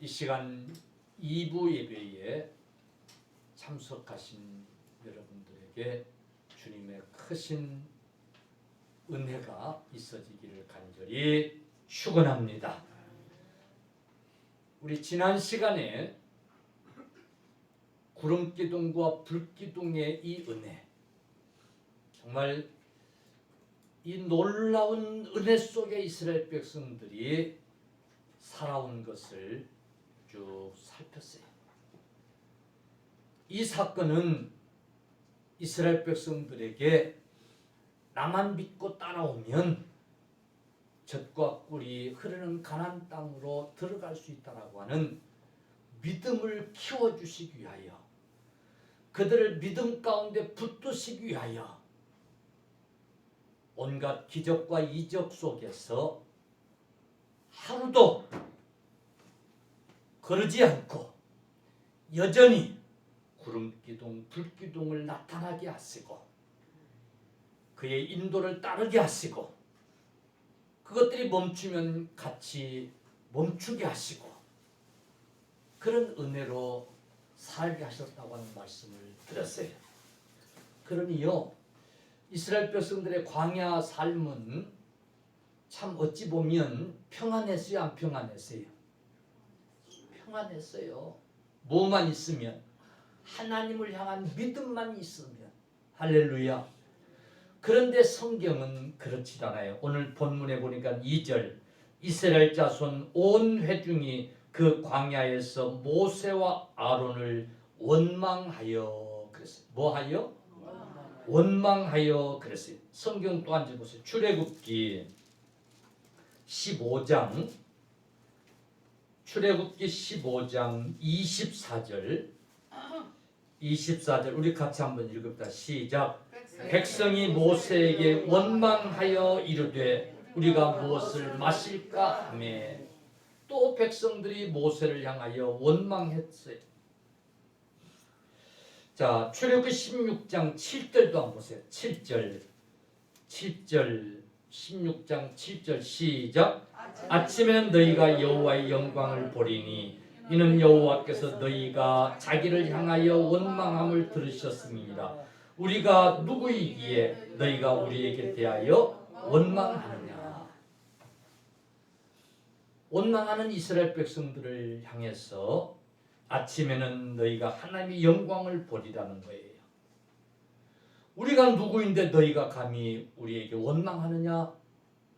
이 시간 2부 예배에 참석하신 여러분들에게 주님의 크신 은혜가 있어지기를 간절히 축원합니다. 우리 지난 시간에 구름기둥과 불기둥의 이 은혜, 정말 이 놀라운 은혜 속에 이스라엘 백성들이 살아온 것을 쭉 살폈어요. 이 사건은 이스라엘 백성들에게 나만 믿고 따라오면 젖과 꿀이 흐르는 가나안 땅으로 들어갈 수 있다라고 하는 믿음을 키워주시기 위하여, 그들을 믿음 가운데 붙드시기 위하여 온갖 기적과 이적 속에서 하루도 거르지 않고 여전히 구름기둥, 불기둥을 나타나게 하시고 그의 인도를 따르게 하시고 그것들이 멈추면 같이 멈추게 하시고 그런 은혜로 살게 하셨다고 하는 말씀을 드렸어요. 그러니요, 이스라엘 백성들의 광야 삶은 참 어찌 보면 평안했어요, 안 평안했어요? 평안했어요. 뭐만 있으면, 하나님을 향한 믿음만 있으면. 할렐루야. 그런데 성경은 그렇지 않아요. 오늘 본문에 보니까 2절, 이스라엘 자손 온 회중이 그 광야에서 모세와 아론을 원망하여 그랬어요. 뭐하여? 원망하여 그랬어요. 성경 또 앉아 보세요. 출애굽기 15장 출애굽기 15장 24절 우리 같이 한번 읽읍시다. 시작. 백성이 모세에게 원망하여 이르되 우리가 무엇을 마실까 하며, 또 백성들이 모세를 향하여 원망했어요. 자, 출애굽기 16장 7절도 한번 보세요. 7절 16장 7절 시작. 아침에는 너희가 여호와의 영광을 보리니 이는 여호와께서 너희가 자기를 향하여 원망함을 들으셨음이니라. 우리가 누구이기에 너희가 우리에게 대하여 원망하느냐. 원망하는 이스라엘 백성들을 향해서 아침에는 너희가 하나님의 영광을 보리라는 거예요. 우리가 누구인데 너희가 감히 우리에게 원망하느냐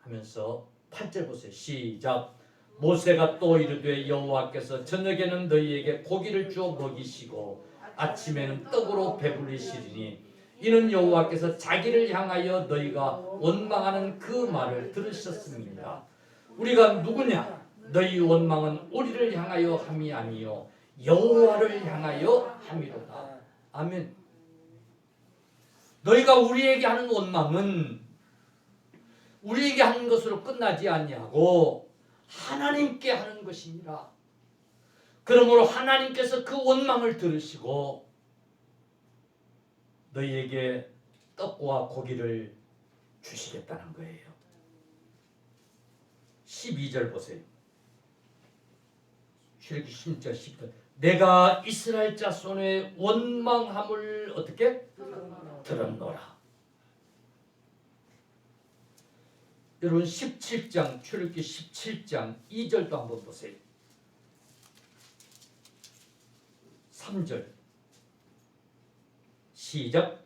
하면서 8절 보세요. 시작. 모세가 또 이르되 여호와께서 저녁에는 너희에게 고기를 주어 먹이시고 아침에는 떡으로 배불리시리니 이는 여호와께서 자기를 향하여 너희가 원망하는 그 말을 들으셨습니다. 우리가 누구냐? 너희 원망은 우리를 향하여 함이 아니요 여호와를 향하여 함이로다. 아멘. 너희가 우리에게 하는 원망은 우리에게 하는 것으로 끝나지 아니하고 하나님께 하는 것이니라. 그러므로 하나님께서 그 원망을 들으시고 너희에게 떡과 고기를 주시겠다는 거예요. 12절 보세요. 출애굽기 16절 10절. 내가 이스라엘 자손의 원망함을 어떻게? 들었노라. 여러분 17장 출애굽기 17장 2절도 한번 보세요. 3절 시작.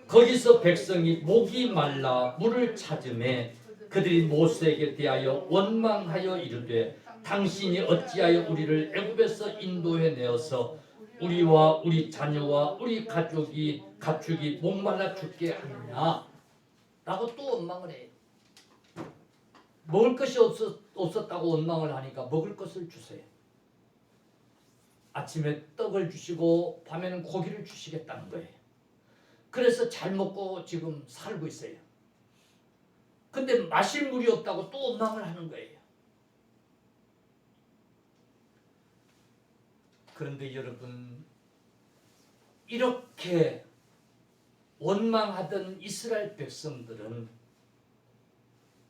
거기서 백성이 목이 말라 물을 찾음에 그들이 모세에게 대하여 원망하여 이르되 당신이 어찌하여 우리를 애굽에서 인도해 내어서 우리와 우리 자녀와 우리 가축이 목말라 죽게 하느냐 라고 또 원망을 해요. 먹을 것이 없었다고 원망을 하니까 먹을 것을 주세요. 아침에 떡을 주시고 밤에는 고기를 주시겠다는 거예요. 그래서 잘 먹고 지금 살고 있어요. 근데 마실 물이 없다고 또 원망을 하는 거예요. 그런데 여러분, 이렇게 원망하던 이스라엘 백성들은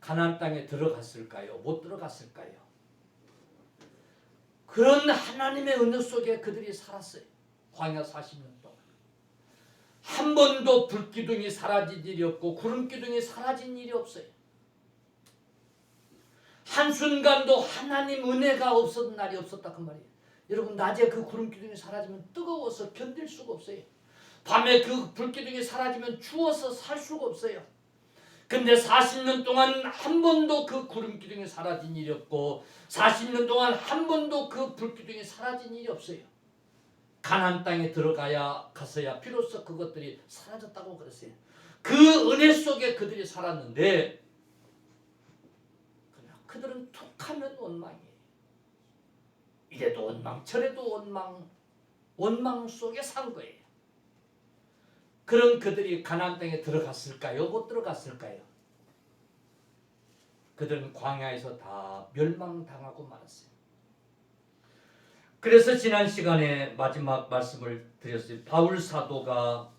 가나안 땅에 들어갔을까요? 못 들어갔을까요? 그런 하나님의 은혜 속에 그들이 살았어요. 광야 40년 동안. 한 번도 불기둥이 사라진 일이 없고 구름기둥이 사라진 일이 없어요. 한순간도 하나님 은혜가 없었던 날이 없었다 그 말이에요. 여러분, 낮에 그 구름기둥이 사라지면 뜨거워서 견딜 수가 없어요. 밤에 그 불기둥이 사라지면 추워서 살 수가 없어요. 근데 40년 동안 한 번도 그 구름기둥이 사라진 일이 없고 40년 동안 한 번도 그 불기둥이 사라진 일이 없어요. 가나안 땅에 가서야 비로소 그것들이 사라졌다고 그랬어요. 그 은혜 속에 그들이 살았는데 그들은 툭하면 원망이에요. 이래도 원망 저래도 원망, 원망 속에 산 거예요. 그런 그들이 가나안 땅에 들어갔을까요? 못 들어갔을까요? 그들은 광야에서 다 멸망당하고 말았어요. 그래서 지난 시간에 마지막 말씀을 드렸어요. 바울 사도가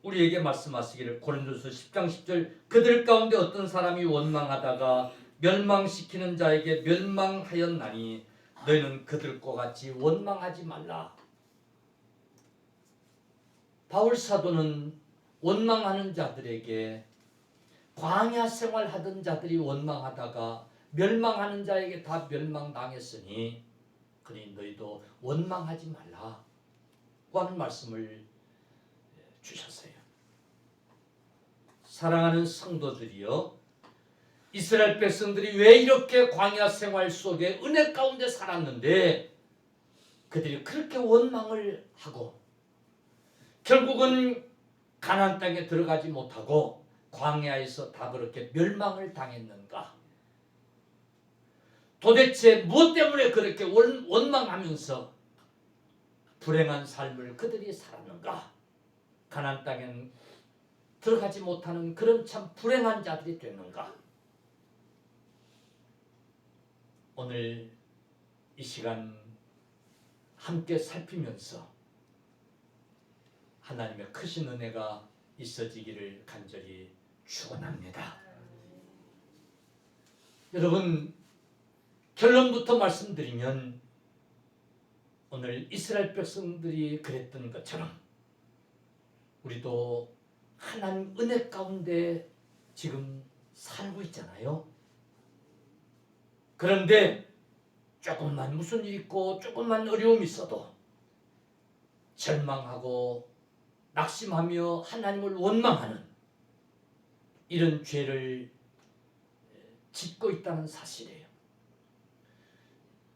우리에게 말씀하시기를 고린도서 10장 10절 그들 가운데 어떤 사람이 원망하다가 멸망시키는 자에게 멸망하였나니 너희는 그들과 같이 원망하지 말라. 바울 사도는 원망하는 자들에게 광야 생활하던 자들이 원망하다가 멸망하는 자에게 다 멸망당했으니 그러니 너희도 원망하지 말라고 하는 말씀을 주셨어요. 사랑하는 성도들이여, 이스라엘 백성들이 왜 이렇게 광야 생활 속에 은혜 가운데 살았는데 그들이 그렇게 원망을 하고 결국은 가나안 땅에 들어가지 못하고 광야에서 다 그렇게 멸망을 당했는가? 도대체 무엇 때문에 그렇게 원망하면서 불행한 삶을 그들이 살았는가? 가나안 땅엔 들어가지 못하는 그런 참 불행한 자들이 됐는가? 오늘 이 시간 함께 살피면서 하나님의 크신 은혜가 있어지기를 간절히 축원합니다. 여러분, 결론부터 말씀드리면 오늘 이스라엘 백성들이 그랬던 것처럼 우리도 하나님 은혜 가운데 지금 살고 있잖아요. 그런데 조금만 무슨 일 있고 조금만 어려움이 있어도 절망하고 낙심하며 하나님을 원망하는 이런 죄를 짓고 있다는 사실이에요.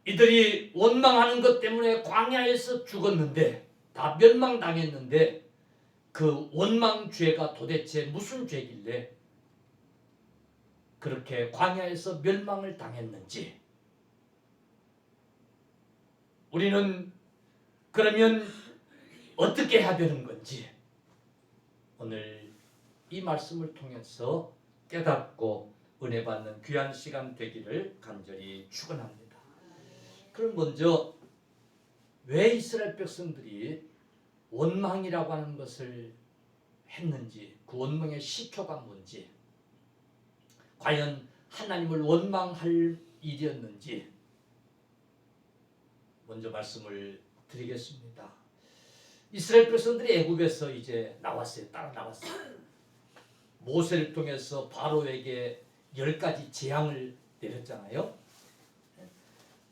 이들이 원망하는 것 때문에 광야에서 죽었는데 다 멸망당했는데 그 원망죄가 도대체 무슨 죄길래 그렇게 광야에서 멸망을 당했는지, 우리는 그러면 어떻게 해야 되는 건지 오늘 이 말씀을 통해서 깨닫고 은혜 받는 귀한 시간 되기를 간절히 축원합니다. 그럼 먼저 왜 이스라엘 백성들이 원망이라고 하는 것을 했는지, 그 원망의 시초가 뭔지, 과연 하나님을 원망할 일이었는지 먼저 말씀을 드리겠습니다. 이스라엘 백성들이 애굽에서 이제 나왔어요. 따라 나왔어요. 모세를 통해서 바로에게 10가지 재앙을 내렸잖아요.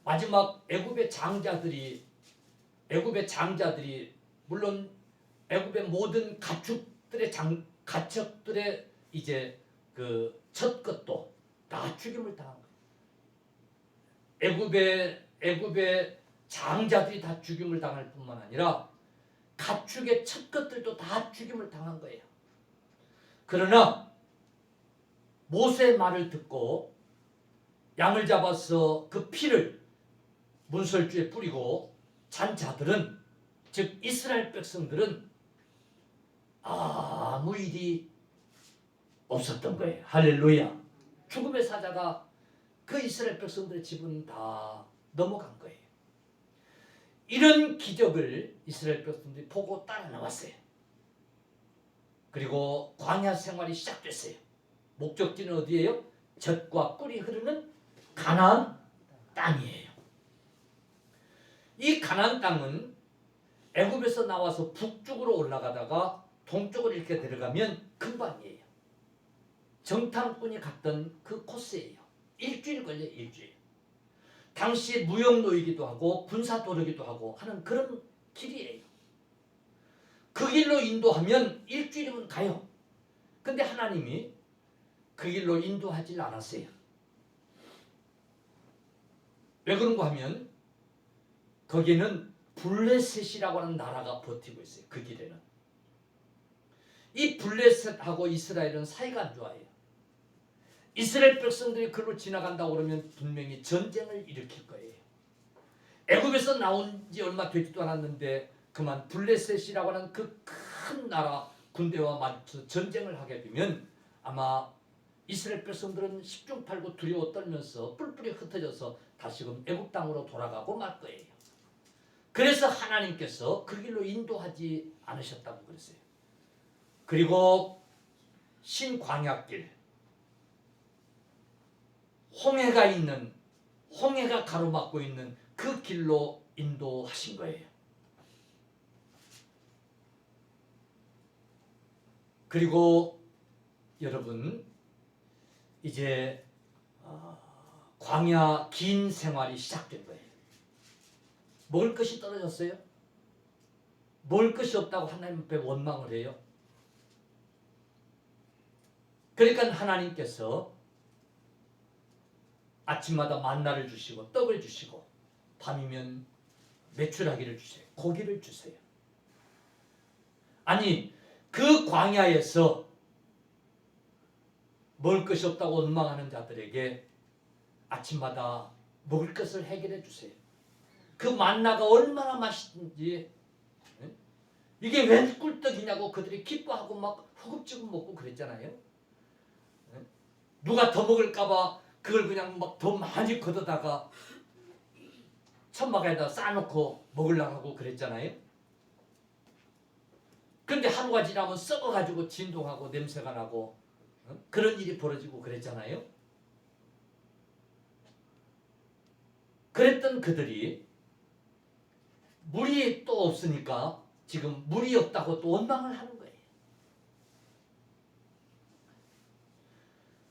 마지막 애굽의 장자들이 물론 애굽의 모든 가축들의 이제 그 첫 것도 다 죽임을 당한 거예요. 애굽의 장자들이 다 죽임을 당할 뿐만 아니라 가축의 첫 것들도 다 죽임을 당한 거예요. 그러나 모세의 말을 듣고 양을 잡아서 그 피를 문설주에 뿌리고 잔 자들은, 즉 이스라엘 백성들은 아무 일이 없었던 거예요. 할렐루야. 죽음의 사자가 그 이스라엘 백성들의 집은 다 넘어간 거예요. 이런 기적을 이스라엘 백성들이 보고 따라 나왔어요. 그리고 광야 생활이 시작됐어요. 목적지는 어디예요? 젖과 꿀이 흐르는 가나안 땅이에요. 이 가나안 땅은 애굽에서 나와서 북쪽으로 올라가다가 동쪽으로 이렇게 들어가면 금방이에요. 정탐꾼이 갔던 그 코스예요. 일주일 걸려요. 일주일. 당시 무역로이기도 하고 군사도로이기도 하고 하는 그런 길이에요. 그 길로 인도하면 일주일이면 가요. 근데 하나님이 그 길로 인도하지 않았어요. 왜 그런가 하면 거기는 블레셋이라고 하는 나라가 버티고 있어요. 그 길에는. 이 블레셋하고 이스라엘은 사이가 안 좋아요. 이스라엘 백성들이 그로 지나간다고 그러면 분명히 전쟁을 일으킬 거예요. 애굽에서 나온 지 얼마 되지도 않았는데 그만 블레셋이라고 하는 그 큰 나라 군대와 맞서 전쟁을 하게 되면 아마 이스라엘 백성들은 십중팔구 두려워 떨면서 뿔뿔이 흩어져서 다시금 애굽 땅으로 돌아가고 말 거예요. 그래서 하나님께서 그 길로 인도하지 않으셨다고 그랬어요. 그리고 신광야길, 홍해가 가로막고 있는 그 길로 인도하신 거예요. 그리고 여러분 이제 광야 긴 생활이 시작된 거예요. 먹을 것이 떨어졌어요? 먹을 것이 없다고 하나님 앞에 원망을 해요. 그러니까 하나님께서 아침마다 만나를 주시고 떡을 주시고 밤이면 메추라기를 주세요. 고기를 주세요. 아니 그 광야에서 먹을 것이 없다고 원망하는 자들에게 아침마다 먹을 것을 해결해 주세요. 그 만나가 얼마나 맛있는지, 이게 웬 꿀떡이냐고 그들이 기뻐하고 막 허겁지겁 먹고 그랬잖아요. 누가 더 먹을까봐 그걸 그냥 막 더 많이 걷어다가 천막에다 쌓아놓고 먹으려고 하고 그랬잖아요. 그런데 하루가 지나면 썩어가지고 진동하고 냄새가 나고 그런 일이 벌어지고 그랬잖아요. 그랬던 그들이 물이 또 없으니까 지금 물이 없다고 또 원망을 하는 거예요.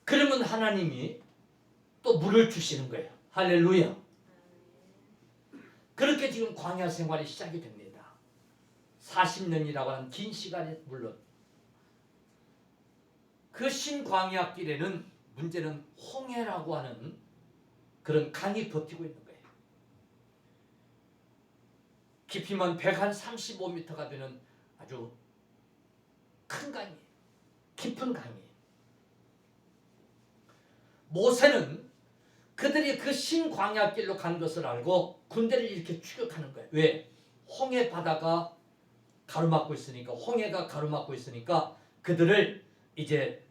그러면 하나님이 또 물을 주시는 거예요. 할렐루야. 그렇게 지금 광야 생활이 시작이 됩니다. 40년이라고 하는 긴 시간이 물론 그 신광야 길에는 문제는 홍해라고 하는 그런 강이 버티고 있는 거예요. 깊이만 135m가 되는 아주 큰 강이에요. 깊은 강이에요. 모세는 그들이 그 신광야길로 간 것을 알고 군대를 이렇게 추격하는 거예요. 왜? 홍해 바다가 가로막고 있으니까, 홍해가 가로막고 있으니까 그들을 이제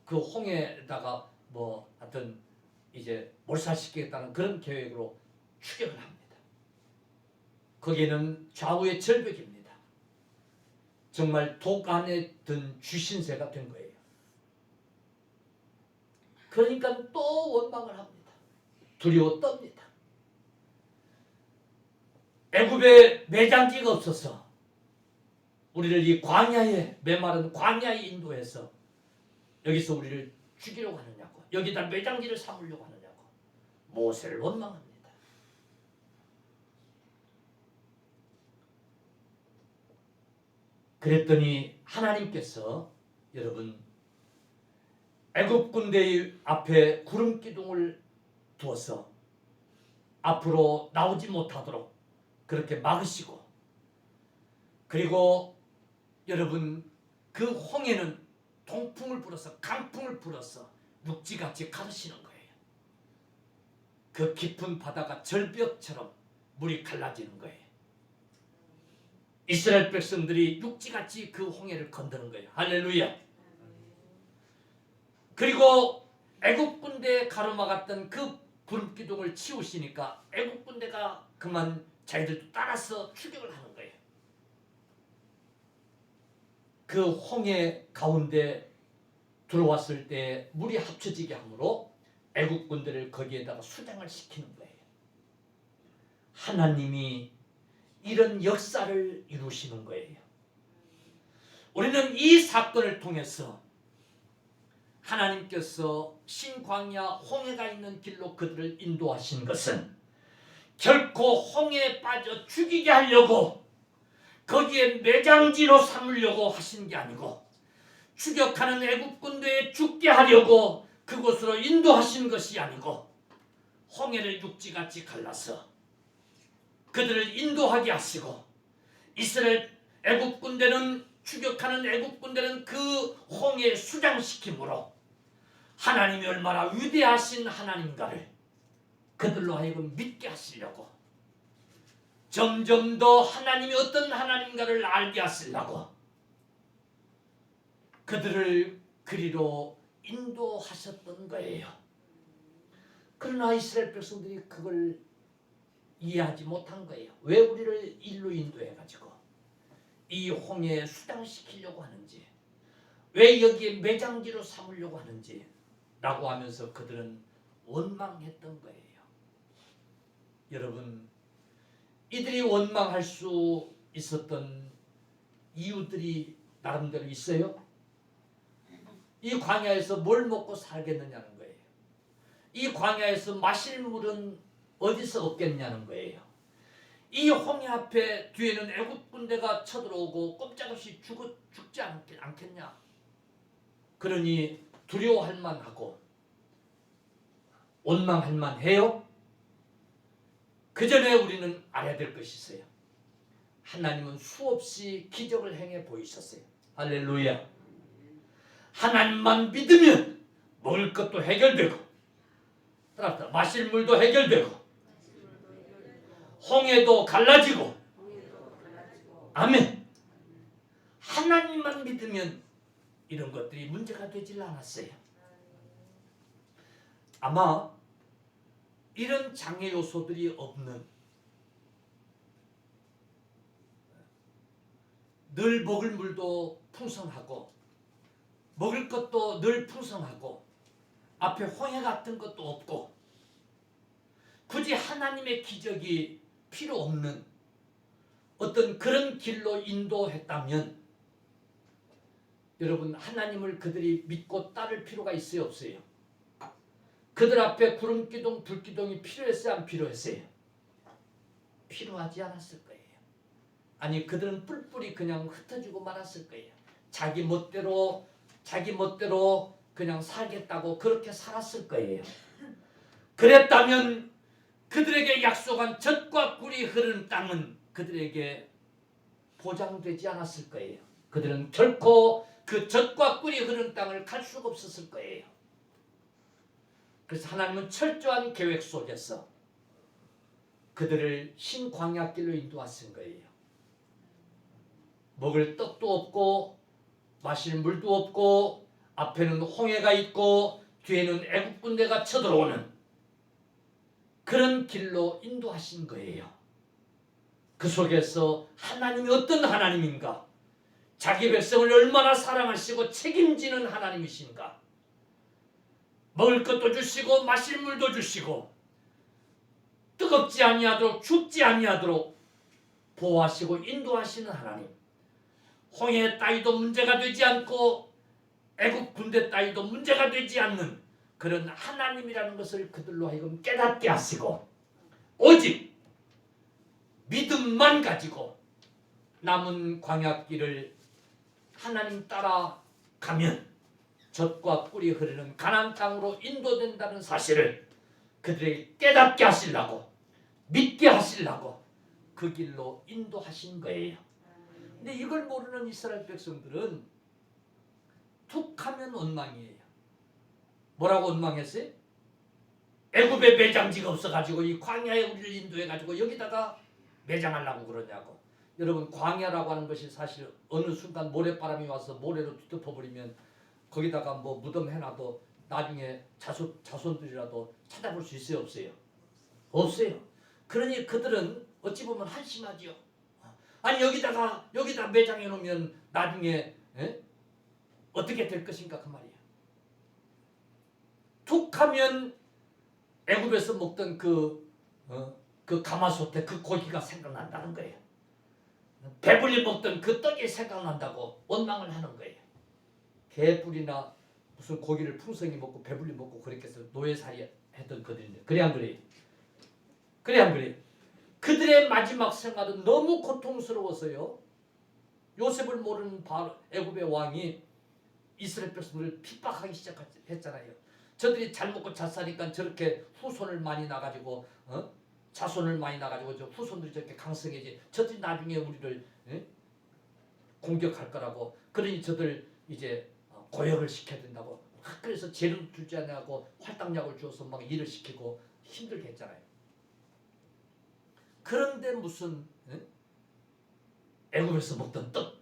그 홍해에다가 뭐 하여튼 이제 몰살시키겠다는 그런 계획으로 추격을 합니다. 거기에는 좌우의 절벽입니다. 정말 독 안에 든 쥐신새가 된 거예요. 그러니까 또 원망을 합니다. 두려워 떱니다. 애굽에 매장지가 없어서 우리를 이 광야에, 메마른 광야에 인도해서 여기서 우리를 죽이려고 하느냐고, 여기다 매장지를 삼으려고 하느냐고 모세를 원망합니다. 그랬더니 하나님께서 여러분 애굽 군대의 앞에 구름 기둥을 두어서 앞으로 나오지 못하도록 그렇게 막으시고, 그리고 여러분 그 홍해는 동풍을 불어서, 강풍을 불어서 육지같이 가르시는 거예요. 그 깊은 바다가 절벽처럼 물이 갈라지는 거예요. 이스라엘 백성들이 육지같이 그 홍해를 건드는 거예요. 할렐루야. 그리고 애굽 군대에 가로막았던 그 구름기둥을 치우시니까 애굽 군대가 그만 자기들도 따라서 추격을 하는 거예요. 그 홍해 가운데 들어왔을 때 물이 합쳐지게 하므로 애굽 군대를 거기에다가 수장을 시키는 거예요. 하나님이 이런 역사를 이루시는 거예요. 우리는 이 사건을 통해서 하나님께서 신광야 홍해가 있는 길로 그들을 인도하신 것은 결코 홍해에 빠져 죽이게 하려고 거기에 매장지로 삼으려고 하신 게 아니고 추격하는 애국 군대에 죽게 하려고 그곳으로 인도하신 것이 아니고 홍해를 육지같이 갈라서 그들을 인도하게 하시고 이스라엘 애국 군대는 추격하는 애국 군대는 그 홍해에 수장시킴으로 하나님이 얼마나 위대하신 하나님인가를 그들로 하여금 믿게 하시려고 점점 더 하나님이 어떤 하나님인가를 알게 하시려고 그들을 그리로 인도하셨던 거예요. 그러나 이스라엘 백성들이 그걸 이해하지 못한 거예요. 왜 우리를 일로 인도해가지고 이 홍해에 수장시키려고 하는지, 왜 여기에 매장지로 삼으려고 하는지 라고 하면서 그들은 원망했던 거예요. 여러분, 이들이 원망할 수 있었던 이유들이 나름대로 있어요. 이 광야에서 뭘 먹고 살겠느냐는 거예요. 이 광야에서 마실 물은 어디서 얻겠냐는 거예요. 이 홍해 앞에 뒤에는 애국 군대가 쳐들어오고 꼼짝없이 죽지 않겠냐. 그러니 두려워할 만하고 원망할 만해요. 그 전에 우리는 알아야 될 것이 있어요. 하나님은 수없이 기적을 행해 보이셨어요. 할렐루야. 하나님만 믿으면 먹을 것도 해결되고 마실 물도 해결되고 홍해도 갈라지고 아멘. 하나님만 믿으면 이런 것들이 문제가 되질 않았어요. 아마 이런 장애 요소들이 없는 늘 먹을 물도 풍성하고 먹을 것도 늘 풍성하고 앞에 홍해 같은 것도 없고 굳이 하나님의 기적이 필요 없는 어떤 그런 길로 인도했다면 여러분, 하나님을 그들이 믿고 따를 필요가 있어요, 없어요? 그들 앞에 구름기둥, 불기둥이 필요했어요, 안 필요했어요? 필요하지 않았을 거예요. 아니, 그들은 뿔뿔이 그냥 흩어지고 말았을 거예요. 자기 멋대로 그냥 살겠다고 그렇게 살았을 거예요. 그랬다면 그들에게 약속한 젖과 꿀이 흐르는 땅은 그들에게 보장되지 않았을 거예요. 그들은 결코 그 젖과 꿀이 흐르는 땅을 갈 수가 없었을 거예요. 그래서 하나님은 철저한 계획 속에서 그들을 신광야길로 인도하신 거예요. 먹을 떡도 없고 마실 물도 없고 앞에는 홍해가 있고 뒤에는 애국 군대가 쳐들어오는 그런 길로 인도하신 거예요. 그 속에서 하나님이 어떤 하나님인가, 자기 백성을 얼마나 사랑하시고 책임지는 하나님이신가, 먹을 것도 주시고 마실 물도 주시고 뜨겁지 아니하도록 죽지 아니하도록 보호하시고 인도하시는 하나님, 홍해 따위도 문제가 되지 않고 애국 군대 따위도 문제가 되지 않는 그런 하나님이라는 것을 그들로 하여금 깨닫게 하시고 오직 믿음만 가지고 남은 광야길을 하나님 따라 가면 젖과 꿀이 흐르는 가나안 땅으로 인도된다는 사실을 그들에게 깨닫게 하시려고, 믿게 하시려고 그 길로 인도하신 거예요. 근데 이걸 모르는 이스라엘 백성들은 툭하면 원망이에요. 뭐라고 원망했어요? 애굽에 매장지가 없어가지고 이 광야에 우리를 인도해가지고 여기다가 매장하려고 그러냐고. 여러분, 광야라고 하는 것이 사실 어느 순간 모래바람이 와서 모래로 뒤덮어버리면 거기다가 뭐 무덤 해놔도 나중에 자손들이라도 찾아볼 수 있어요, 없어요? 없어요. 그러니 그들은 어찌 보면 한심하지요. 아니, 여기다 매장해 놓으면 나중에 어떻게 될 것인가 그 말이에요. 툭하면 애굽에서 먹던 그 그 가마솥에 그 고기가 생각난다는 거예요. 배불리 먹던 그 떡이 생각난다고 원망을 하는 거예요. 개불이나 무슨 고기를 풍성히 먹고 배불리 먹고 그렇게 해서 노예살이 했던 그들인데 그래 안 그래요? 그래 안 그래요? 그들의 마지막 생활은 너무 고통스러워서요. 요셉을 모르는 애굽의 왕이 이스라엘 백성들을 핍박하기 시작했잖아요. 저들이 잘 먹고 잘 사니까 저렇게 후손을 많이 나가지고 자손을 많이 나가지고 저 후손들이 저렇게 강성해지. 저들이 나중에 우리를 공격할 거라고. 그러니 저들 이제 고역을 시켜야 된다고. 그래서 재료 주지 않냐고 활당약을 주어서 막 일을 시키고 힘들게 했잖아요. 그런데 무슨 애굽에서 먹던 떡,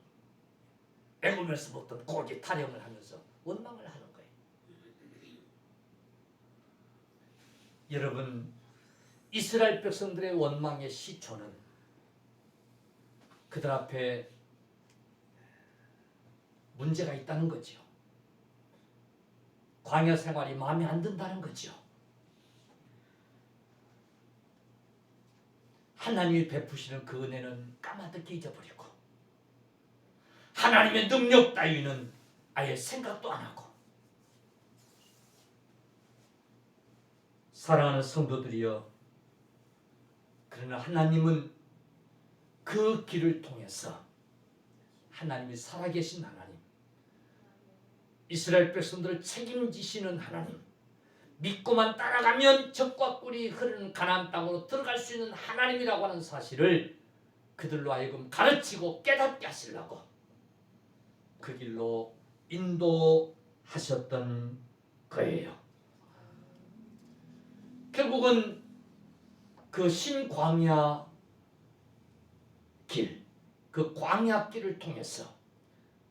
애굽에서 먹던 고기 타령을 하면서 원망을 하는 거예요. 여러분, 이스라엘 백성들의 원망의 시초는 그들 앞에 문제가 있다는 거죠. 광야 생활이 마음에 안 든다는 거죠. 하나님이 베푸시는 그 은혜는 까마득히 잊어버리고 하나님의 능력 따위는 아예 생각도 안 하고. 사랑하는 성도들이여, 그러나 하나님은 그 길을 통해서 하나님이 살아계신 하나님, 이스라엘 백성들을 책임지시는 하나님, 믿고만 따라가면 젖과 꿀이 흐르는 가나안 땅으로 들어갈 수 있는 하나님이라고 하는 사실을 그들로 하여금 가르치고 깨닫게 하시려고 그 길로 인도하셨던 거예요. 결국은 그 신광야 길, 그 광야 길을 통해서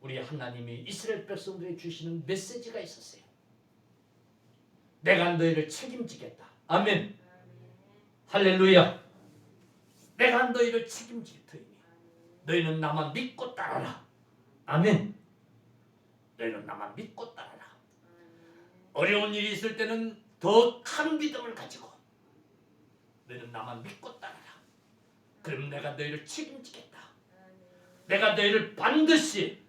우리 하나님이 이스라엘 백성들에게 주시는 메시지가 있었어요. 내가 너희를 책임지겠다. 아멘. 할렐루야. 내가 너희를 책임질 터이니 너희는 나만 믿고 따라라. 아멘. 너희는 나만 믿고 따라라. 어려운 일이 있을 때는 더 큰 믿음을 가지고 너희는 나만 믿고 따라라. 그럼 내가 너희를 책임지겠다. 내가 너희를 반드시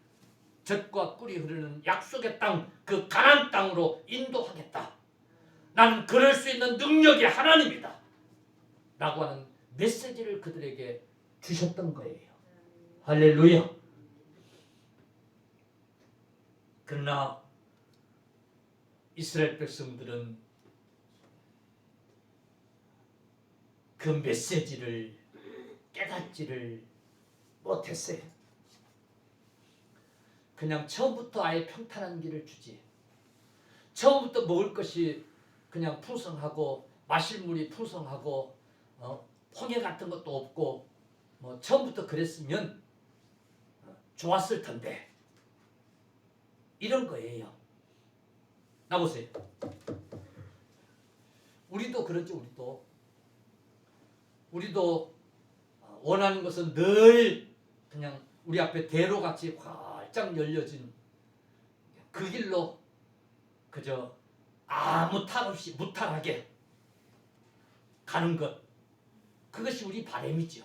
젖과 꿀이 흐르는 약속의 땅, 그 가나안 땅으로 인도하겠다. 나는 그럴 수 있는 능력이 하나님이다. 라고 하는 메시지를 그들에게 주셨던 거예요. 할렐루야. 그러나 이스라엘 백성들은 그 메시지를 깨닫지를 못했어요. 그냥 처음부터 아예 평탄한 길을 주지. 처음부터 먹을 것이 그냥 풍성하고 마실 물이 풍성하고 홍해 같은 것도 없고 처음부터 그랬으면 좋았을 텐데 이런 거예요. 나보세요. 우리도 그렇죠. 우리도 원하는 것은 늘 그냥 우리 앞에 대로같이 활짝 열려진 그 길로 그저 아무 탈 없이 무탈하게 가는 것, 그것이 우리 바람이죠.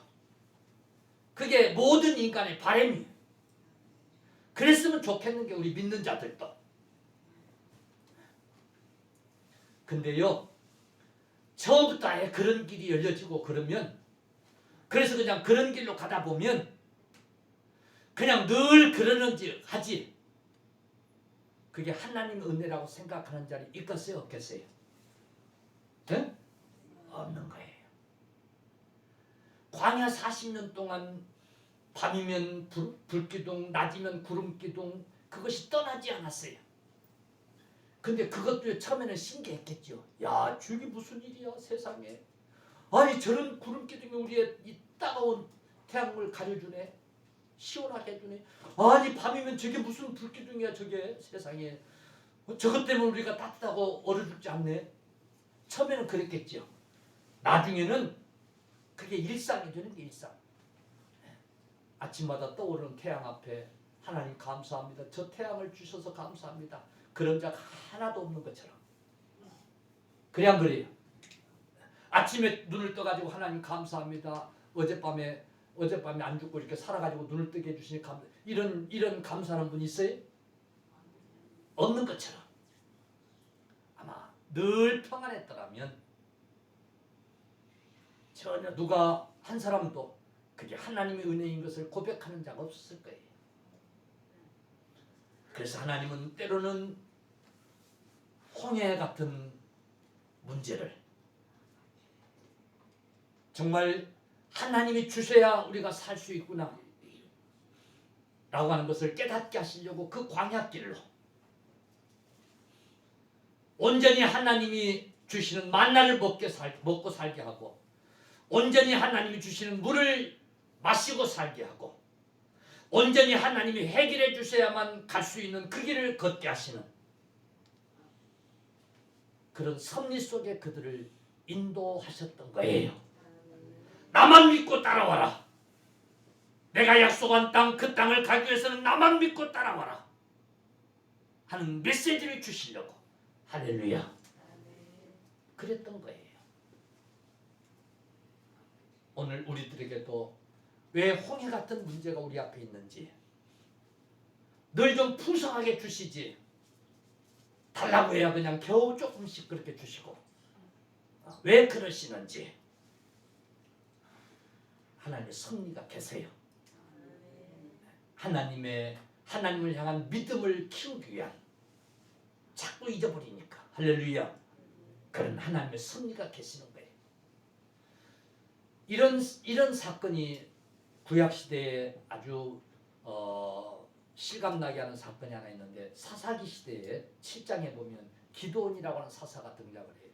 그게 모든 인간의 바람이에요. 그랬으면 좋겠는 게 우리 믿는 자들도. 근데요, 처음부터 아예 그런 길이 열려지고 그러면, 그래서 그냥 그런 길로 가다 보면 그냥 늘 그러는지 하지, 그게 하나님의 은혜라고 생각하는 자리 있겠어요? 없겠어요? 네? 없는 거예요. 광야 40년 동안 밤이면 불기둥, 낮이면 구름기둥, 그것이 떠나지 않았어요. 근데 그것도 처음에는 신기했겠죠. 야, 저게 무슨 일이야 세상에. 아니 저런 구름기둥이 우리의 이 따가운 태양을 가려주네. 시원하게 해주네. 아니 밤이면 저게 무슨 불기둥이야 저게 세상에. 저것 때문에 우리가 따뜻하고 얼어 죽지 않네. 처음에는 그랬겠죠. 나중에는 그게 일상이 되는 게 일상. 아침마다 떠오르는 태양 앞에 하나님 감사합니다. 저 태양을 주셔서 감사합니다. 그런 자가 하나도 없는 것처럼. 그래 안 그래요? 아침에 눈을 떠가지고 하나님 감사합니다. 어젯밤에 안 죽고 이렇게 살아가지고 눈을 뜨게 해주시니 이런 감사하는 분 있어요? 없는 것처럼 아마 늘 평안했더라면 전혀 누가 한 사람도 그게 하나님의 은혜인 것을 고백하는 자가 없었을 거예요. 그래서 하나님은 때로는 홍해 같은 문제를 정말 하나님이 주셔야 우리가 살 수 있구나 라고 하는 것을 깨닫게 하시려고 그 광야길로 온전히 하나님이 주시는 만나를 먹고 살게 하고 온전히 하나님이 주시는 물을 마시고 살게 하고 온전히 하나님이 해결해 주셔야만 갈 수 있는 그 길을 걷게 하시는 그런 섭리 속에 그들을 인도하셨던 거예요. 나만 믿고 따라와라. 내가 약속한 땅, 그 땅을 가기 위해서는 나만 믿고 따라와라 하는 메시지를 주시려고. 할렐루야. 그랬던 거예요. 오늘 우리들에게도 왜 홍해 같은 문제가 우리 앞에 있는지 늘 좀 풍성하게 주시지 달라고 해야 그냥 겨우 조금씩 그렇게 주시고 왜 그러시는지 하나님의 섭리가 계세요. 하나님을 향한 믿음을 키우기 위한 자꾸 잊어버리니까 할렐루야 그런 하나님의 섭리가 계시는 거예요. 이런 사건이 구약시대에 아주 실감나게 하는 사건이 하나 있는데 사사기 시대에 7장에 보면 기드온이라고 하는 사사가 등장을 해요.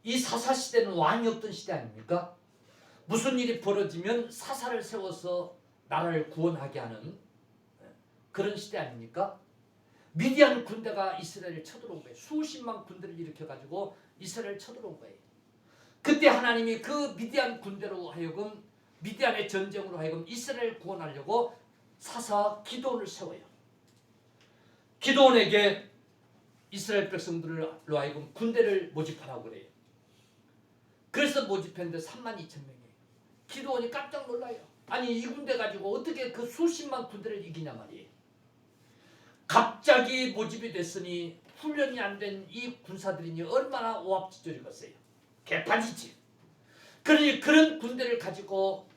이 사사 시대는 왕이 없던 시대 아닙니까? 무슨 일이 벌어지면 사사를 세워서 나라를 구원하게 하는 그런 시대 아닙니까? 미디안 군대가 이스라엘을 쳐들어온 거예요. 수십만 군대를 일으켜가지고 이스라엘을 쳐들어온 거예요. 그때 하나님이 그 미디안 군대로 하여금 미디안의 전쟁으로 하여금 이스라엘을 구원하려고 사사 기드온을 세워요. 기드온에게 이스라엘 백성들로 하여금 군대를 모집하라고 그래요. 그래서 모집했는데 32,000명이에요. 기드온이 깜짝 놀라요. 아니 이 군대 가지고 어떻게 그 수십만 군대를 이기냐 말이에요. 갑자기 모집이 됐으니 훈련이 안 된 이 군사들이니 얼마나 오합지졸이겠어요. 개판이지. 그러니 그런 군대를 가지고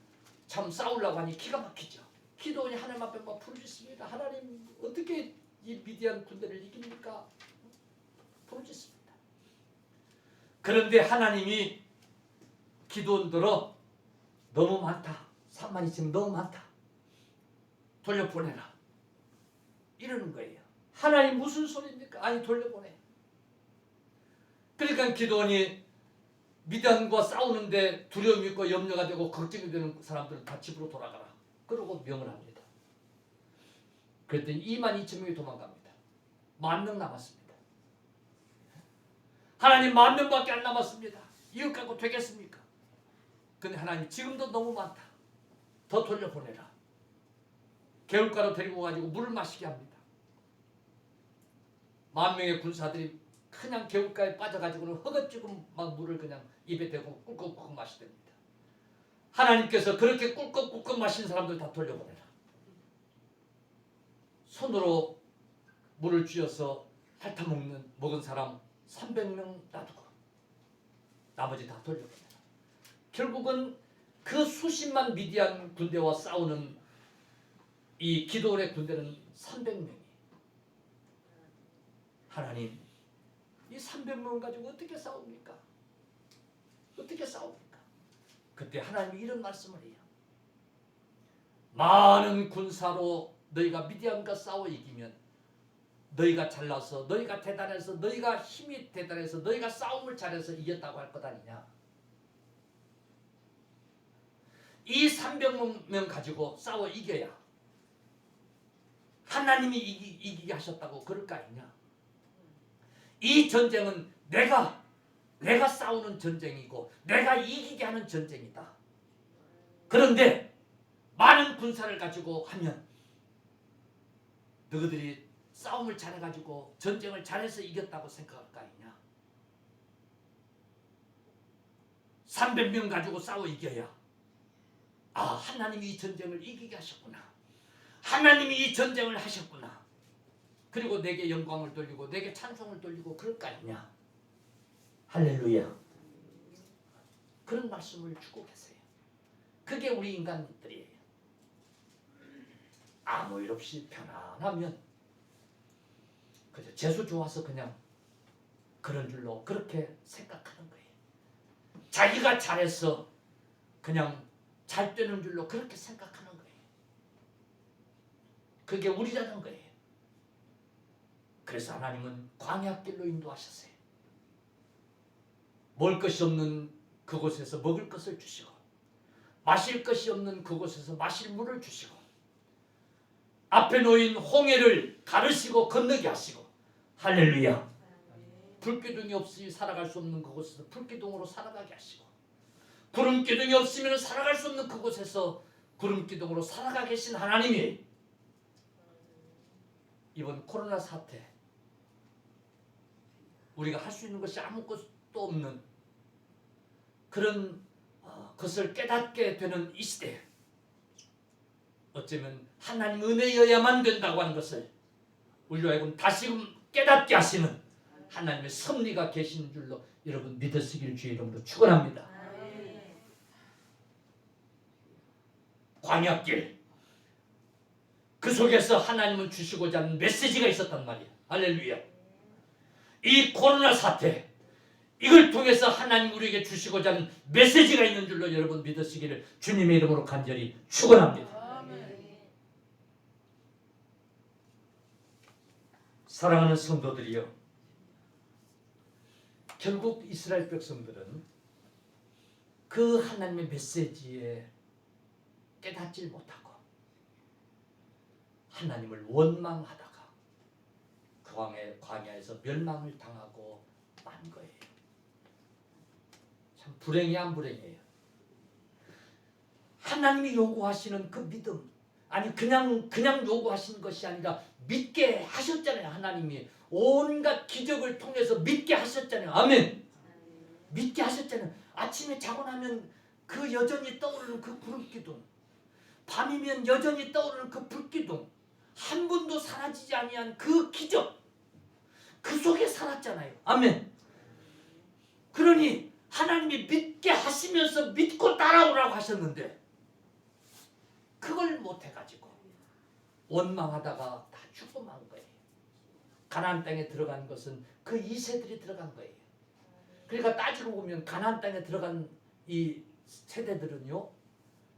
참 싸우려고 하니 기가 막히죠. 기드온이 하나님 앞에 막 부르짖습니다. 하나님 어떻게 이 미디안 군대를 이깁니까? 부르짖습니다. 그런데 하나님이 기드온들어 너무 많다. 32,000명 너무 많다. 돌려보내라. 이러는 거예요. 하나님 무슨 소리입니까? 아니 돌려보내. 그러니까 기드온이 미디안과 싸우는데 두려움이 있고 염려가 되고 걱정이 되는 사람들은 다 집으로 돌아가라. 그러고 명을 합니다. 그랬더니 22,000명이 도망갑니다. 10,000명 남았습니다. 하나님 10,000명밖에 안 남았습니다. 이것 갖고 되겠습니까? 근데 하나님 지금도 너무 많다. 더 돌려보내라. 개울가로 데리고 가지고 물을 마시게 합니다. 10,000명의 군사들이 그냥 개울가에 빠져가지고는 허겁지겁 막 물을 그냥 입에 대고 꿀꺽꿀꺽 마시됩니다. 하나님께서 그렇게 꿀꺽꿀꺽 마신 사람들 다 돌려보내라. 손으로 물을 쥐어서 핥아먹은 사람 300명 놔두고 나머지 다 돌려보내라. 결국은 그 수십만 미디안 군대와 싸우는 이 기드온의 군대는 300명이. 하나님 이 300명 가지고 어떻게 싸웁니까? 어떻게 싸웁니까? 그때 하나님이 이런 말씀을 해요. 많은 군사로 너희가 미디안과 싸워 이기면 너희가 잘나서 너희가 대단해서 너희가 힘이 대단해서 너희가 싸움을 잘해서 이겼다고 할 것 아니냐. 이 300명 가지고 싸워 이겨야 하나님이 이기게 하셨다고 그럴 거 아니냐. 이 전쟁은 내가 싸우는 전쟁이고 내가 이기게 하는 전쟁이다. 그런데 많은 군사를 가지고 하면 너희들이 싸움을 잘해가지고 전쟁을 잘해서 이겼다고 생각할 거 아니냐. 300명 가지고 싸워 이겨야 하나님이 이 전쟁을 이기게 하셨구나. 하나님이 이 전쟁을 하셨구나. 그리고 내게 영광을 돌리고 내게 찬송을 돌리고 그럴 거 아니냐. 할렐루야. 그런 말씀을 주고 계세요. 그게 우리 인간들이에요. 아무 일 없이 편안하면 그저 재수 좋아서 그냥 그런 줄로 그렇게 생각하는 거예요. 자기가 잘해서 그냥 잘 되는 줄로 그렇게 생각하는 거예요. 그게 우리라는 거예요. 그래서 하나님은 광야길로 인도하셨어요. 먹을 것이 없는 그곳에서 먹을 것을 주시고 마실 것이 없는 그곳에서 마실 물을 주시고 앞에 놓인 홍해를 가르시고 건너게 하시고 할렐루야. 불기둥이 없이 살아갈 수 없는 그곳에서 불기둥으로 살아가게 하시고 구름기둥이 없으면 살아갈 수 없는 그곳에서 구름기둥으로 살아가 계신 하나님이 이번 코로나 사태 우리가 할 수 있는 것이 아무것도 없는 그런 것을 깨닫게 되는 이 시대에 어쩌면 하나님 은혜여야만 된다고 하는 것을 우리로 하여금 다시금 깨닫게 하시는 하나님의 섭리가 계신 줄로 여러분 믿으시길 주의 이름으로 축원합니다. 광야길 그 속에서 하나님은 주시고자 하는 메시지가 있었단 말이에요. 할렐루야. 이 코로나 사태 이걸 통해서 하나님 우리에게 주시고자 하는 메시지가 있는 줄로 여러분 믿으시기를 주님의 이름으로 간절히 축원합니다. 사랑하는 성도들이여, 결국 이스라엘 백성들은 그 하나님의 메시지에 깨닫지 못하고 하나님을 원망하다가 그 광야에서 멸망을 당하고 만 거예요. 참 불행이야, 안 불행해요. 하나님이 요구하시는 그 믿음, 아니 그냥 요구하시는 것이 아니라 믿게 하셨잖아요. 하나님이 온갖 기적을 통해서 믿게 하셨잖아요. 아멘. 믿게 하셨잖아요. 아침에 자고 나면 그 여전히 떠오르는 그 구름기둥, 밤이면 여전히 떠오르는 그 불기둥, 한 번도 사라지지 아니한 그 기적, 그 속에 살았잖아요. 아멘. 그러니 하나님이 믿게 하시면서 믿고 따라오라고 하셨는데 그걸 못해가지고 원망하다가 다 죽고 만 거예요. 가나안 땅에 들어간 것은 그 2세들이 들어간 거예요. 그러니까 따지고 보면 가나안 땅에 들어간 이 세대들은요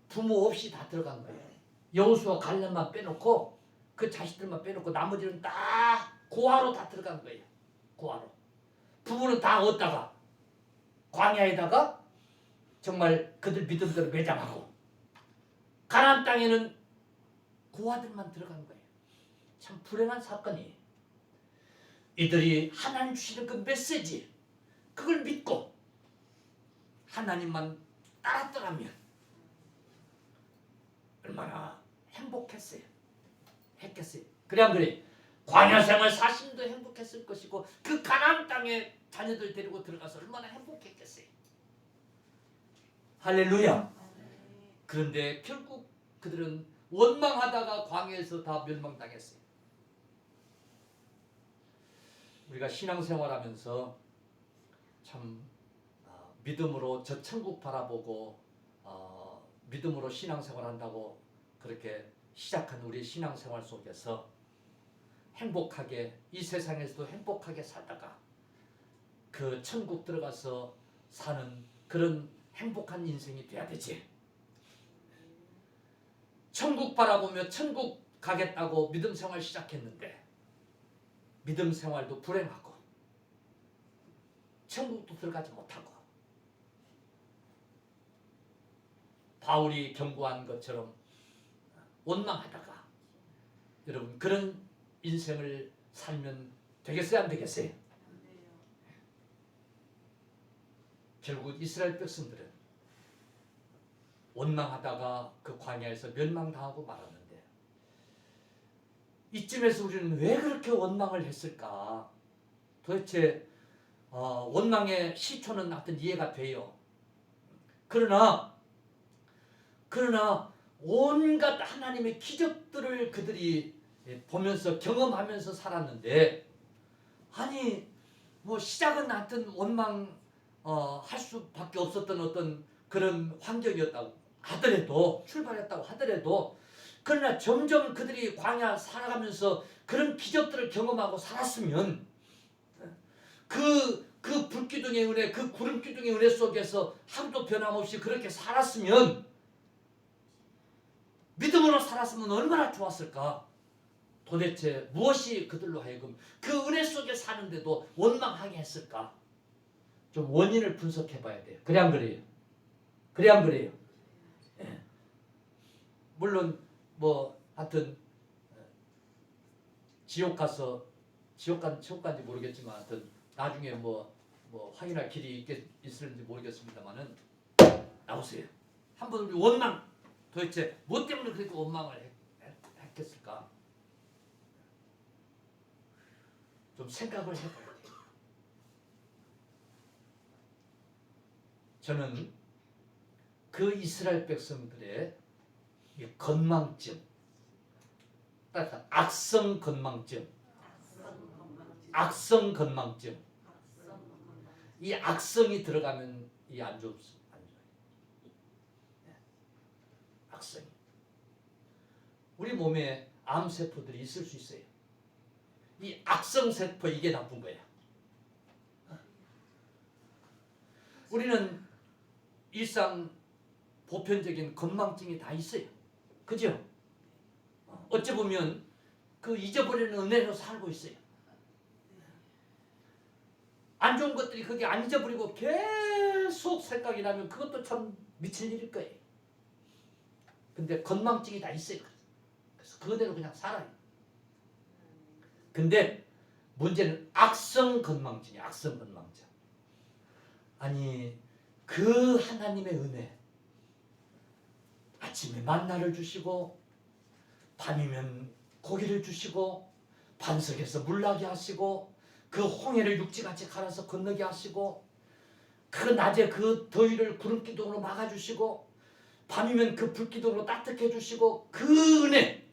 부모 없이 다 들어간 거예요. 여호수아 갈렙만 빼놓고 그 자식들만 빼놓고 나머지는 다 고아로 다 들어간 거예요. 고아로. 부모는 다 얻다가 광야에다가 정말 그들 믿음대로 매장하고 가나안 땅에는 고아들만 들어간 거예요. 참 불행한 사건이에요. 이들이 하나님 주시는 그 메시지 그걸 믿고 하나님만 따랐더라면 얼마나 행복했어요. 했겠어요. 그래 안 그래? 광야 생활 40년도 행복했을 것이고 그 가나안 땅에 자녀들 데리고 들어가서 얼마나 행복했겠어요. 할렐루야. 그런데 결국 그들은 원망하다가 광야에서 다 멸망당했어요. 우리가 신앙생활하면서 참 믿음으로 저 천국 바라보고 믿음으로 신앙생활한다고 그렇게 시작한 우리 신앙생활 속에서 행복하게 이 세상에서도 행복하게 살다가 그 천국 들어가서 사는 그런 행복한 인생이 돼야 되지. 천국 바라보며 천국 가겠다고 믿음 생활 시작했는데 믿음 생활도 불행하고 천국도 들어가지 못하고 바울이 경고한 것처럼 원망하다가 여러분 그런 인생을 살면 되겠어요, 안 되겠어요? 결국 이스라엘 백성들은 원망하다가 그 광야에서 멸망당하고 말았는데 이쯤에서 우리는 왜 그렇게 원망을 했을까? 도대체 원망의 시초는 하여튼 이해가 돼요. 그러나 온갖 하나님의 기적들을 그들이 보면서 경험하면서 살았는데, 아니 뭐 시작은 하여튼 원망할 수밖에 없었던 어떤 그런 환경이었다고 하더라도, 출발했다고 하더라도, 그러나 점점 그들이 광야 살아가면서 그런 기적들을 경험하고 살았으면, 그 불기둥의 은혜, 그 구름 기둥의 은혜 속에서 하루도 변함없이 그렇게 살았으면, 믿음으로 살았으면 얼마나 좋았을까. 도대체 무엇이 그들로 하여금 그 은혜 속에 사는데도 원망하게 했을까? 좀 원인을 분석해 봐야 돼요. 그래 안 그래요? 그래 안 그래요? 예. 물론 뭐 하여튼 지옥 간지 모르겠지만, 하여튼 나중에 뭐 확인할 길이 있을지 모르겠습니다만은, 나오세요. 한번 우리 원망, 도대체 뭐 때문에 그렇게 원망을 했겠을까? 좀 생각을 해봐야 돼요. 저는 그 이스라엘 백성들의 이 건망증, 따뜻한 악성 건망증, 이 악성이 들어가면 이 안 좋아요. 악성이. 우리 몸에 암세포들이 있을 수 있어요. 이 악성세포, 이게 나쁜 거야. 우리는 일상 보편적인 건망증이 다 있어요. 그죠? 어찌 보면 그 잊어버리는 은혜로 살고 있어요. 안 좋은 것들이 그게 안 잊어버리고 계속 생각이 나면 그것도 참 미칠 일일 거예요. 근데 건망증이 다 있어요. 그래서 그대로 그냥 살아요. 근데 문제는 악성 건망증이야. 악성 건망증. 아니 그 하나님의 은혜, 아침에 만나를 주시고 밤이면 고기를 주시고 반석에서 물나게 하시고 그 홍해를 육지같이 갈아서 건너게 하시고 그 낮에 그 더위를 구름기둥으로 막아주시고 밤이면 그 불기둥으로 따뜻해 주시고 그 은혜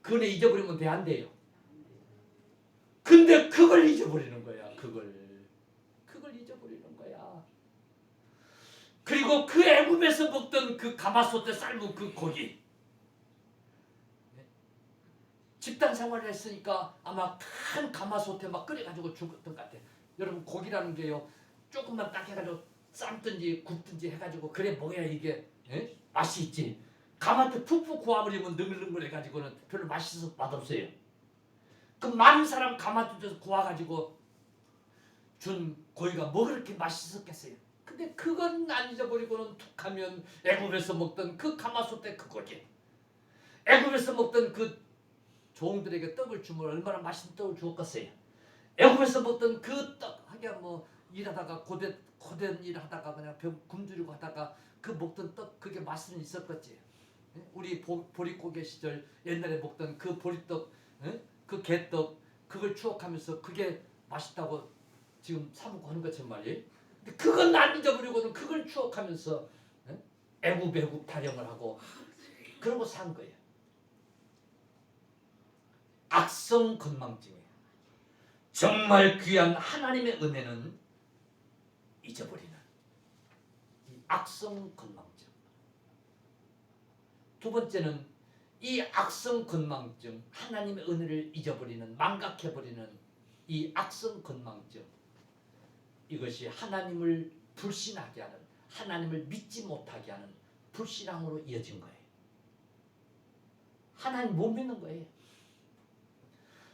잊어버리면 돼, 안 돼요? 근데 그걸 잊어버리는 거야. 그걸 잊어버리는 거야. 그리고 그 애굽에서 먹던 그 가마솥에 삶은 그 고기, 집단 생활을 했으니까 아마 큰 가마솥에 막 끓여가지고 죽었던 것 같아. 여러분 고기라는 게요, 조금만 딱 해가지고 삶든지 굽든지 해가지고 그래 먹어야 이게 맛이 있지. 가마솥에 푹푹 구워버리면 능글능글 해가지고는 별로 맛없어요. 그 많은 사람 가마솥에서 구워가지고 준 고기가 뭐 그렇게 맛있었겠어요. 근데 그건 안 잊어버리고는 툭하면 애굽에서 먹던 그 가마솥에 그 고기, 애굽에서 먹던 그 종들에게 떡을 주면 얼마나 맛있는 떡을 주었겠어요. 애굽에서 먹던 그 떡, 하기야 뭐 일하다가 고된 일하다가 그냥 굶주리고 하다가 그 먹던 떡, 그게 맛은 있었겠지. 우리 보릿고개 시절 옛날에 먹던 그 보리떡, 그 개떡, 그걸 추억하면서 그게 맛있다고 지금 사먹고 하는 것처럼 말이에요. 근데 그건 안 잊어버리고는 그걸 추억하면서 애굽 타령을 하고 그러고 산 거예요. 악성 건망증이에요. 정말 귀한 하나님의 은혜는 잊어버리는 이 악성 건망증. 두 번째는 이 악성 건망증, 하나님의 은혜를 잊어버리는, 망각해버리는 이 악성 건망증, 이것이 하나님을 불신하게 하는, 하나님을 믿지 못하게 하는 불신앙으로 이어진 거예요. 하나님 못 믿는 거예요.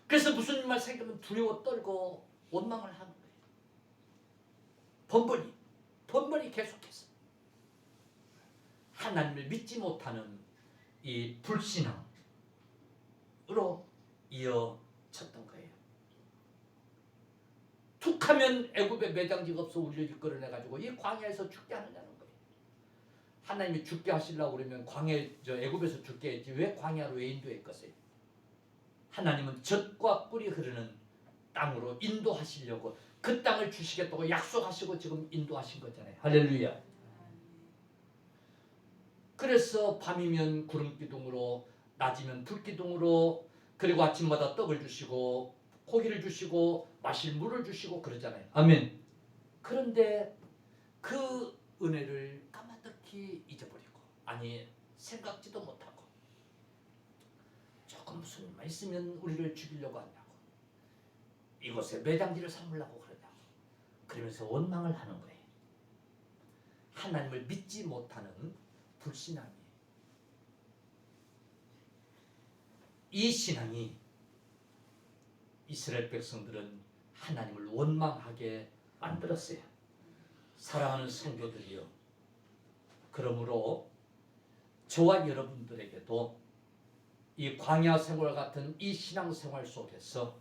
그래서 무슨 일만 생기면 두려워 떨고 원망을 하는 거예요. 번번이 계속해서 하나님을 믿지 못하는 이 불신앙으로 이어졌던 거예요. 툭하면 애굽에 매장지가 없어 우리를 이끌어내가지고 이 광야에서 죽게 하느냐는 거예요. 하나님이 죽게 하시려고 그러면 애굽에서 죽게 했지 왜 광야로 왜 인도했겠어요? 하나님은 젖과 꿀이 흐르는 땅으로 인도하시려고 그 땅을 주시겠다고 약속하시고 지금 인도하신 거잖아요. 할렐루야. 그래서 밤이면 구름기둥으로, 낮이면 불기둥으로, 그리고 아침마다 떡을 주시고 고기를 주시고 마실 물을 주시고 그러잖아요. 아멘. 그런데 그 은혜를 까마득히 잊어버리고, 아니 생각지도 못하고, 조금 무슨 일만 있으면 우리를 죽이려고 하냐고, 이곳에 매장지를 삼으려고 그러냐고, 그러면서 원망을 하는 거예요. 하나님을 믿지 못하는 불신앙이, 이 신앙이 이스라엘 백성들은 하나님을 원망하게 만들었어요. 사랑하는 성도들이요, 그러므로 저와 여러분들에게도 이 광야 생활 같은 이 신앙 생활 속에서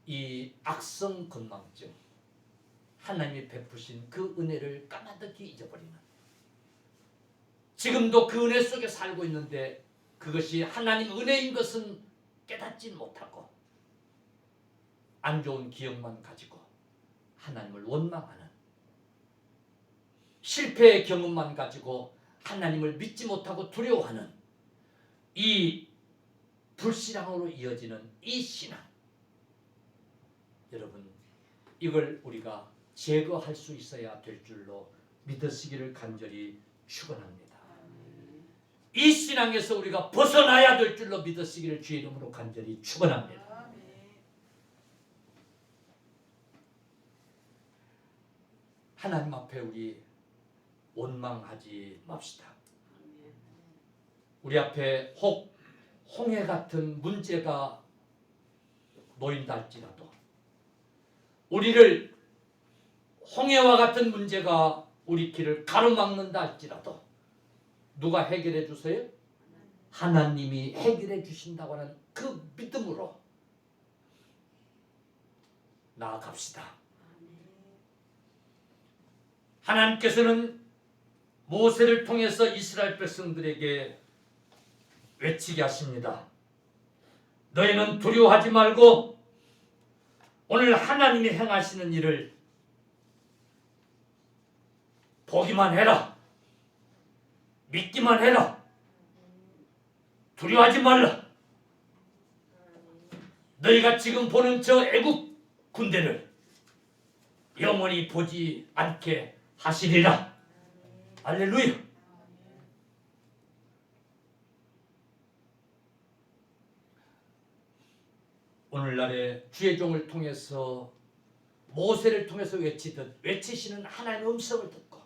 이 악성 건망증, 하나님이 베푸신 그 은혜를 까마득히 잊어버리는, 지금도 그 은혜 속에 살고 있는데 그것이 하나님 은혜인 것은 깨닫지 못하고 안 좋은 기억만 가지고 하나님을 원망하는, 실패의 경험만 가지고 하나님을 믿지 못하고 두려워하는 이 불신앙으로 이어지는 이 신앙, 여러분 이걸 우리가 제거할 수 있어야 될 줄로 믿으시기를 간절히 축원합니다. 이 신앙에서 우리가 벗어나야 될 줄로 믿으시기를 주의 이름으로 간절히 축원합니다. 하나님 앞에 우리 원망하지 맙시다. 우리 앞에 혹 홍해 같은 문제가 놓인다 할지라도, 우리를 홍해와 같은 문제가 우리 길을 가로막는다 할지라도 누가 해결해 주세요? 하나님이 해결해 주신다고 하는 그 믿음으로 나아갑시다. 하나님께서는 모세를 통해서 이스라엘 백성들에게 외치게 하십니다. 너희는 두려워하지 말고 오늘 하나님이 행하시는 일을 보기만 해라. 믿기만 해라. 두려워하지 말라. 너희가 지금 보는 저 애국 군대를 영원히 보지 않게 하시리라. 할렐루야. 오늘날의 주의 종을 통해서, 모세를 통해서 외치듯 외치시는 하나님의 음성을 듣고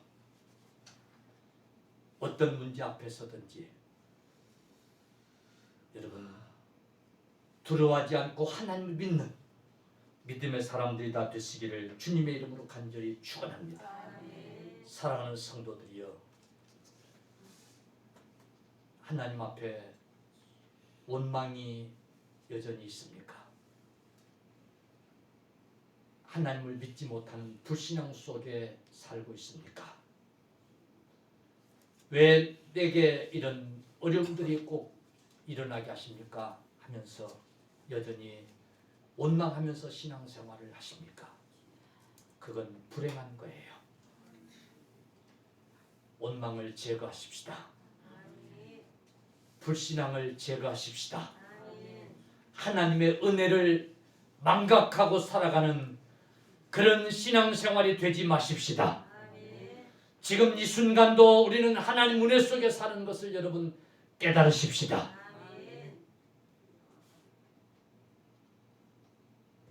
어떤 문제 앞에서든지 여러분 두려워하지 않고 하나님을 믿는 믿음의 사람들이 다 되시기를 주님의 이름으로 간절히 축원합니다. 사랑하는 성도들이여, 하나님 앞에 원망이 여전히 있습니까? 하나님을 믿지 못하는 불신앙 속에 살고 있습니까? 왜 내게 이런 어려움들이 꼭 일어나게 하십니까? 하면서 여전히 원망하면서 신앙생활을 하십니까? 그건 불행한 거예요. 원망을 제거하십시다. 불신앙을 제거하십시다. 하나님의 은혜를 망각하고 살아가는 그런 신앙생활이 되지 마십시다. 지금 이 순간도 우리는 하나님 은혜 속에 사는 것을 여러분 깨달으십시다.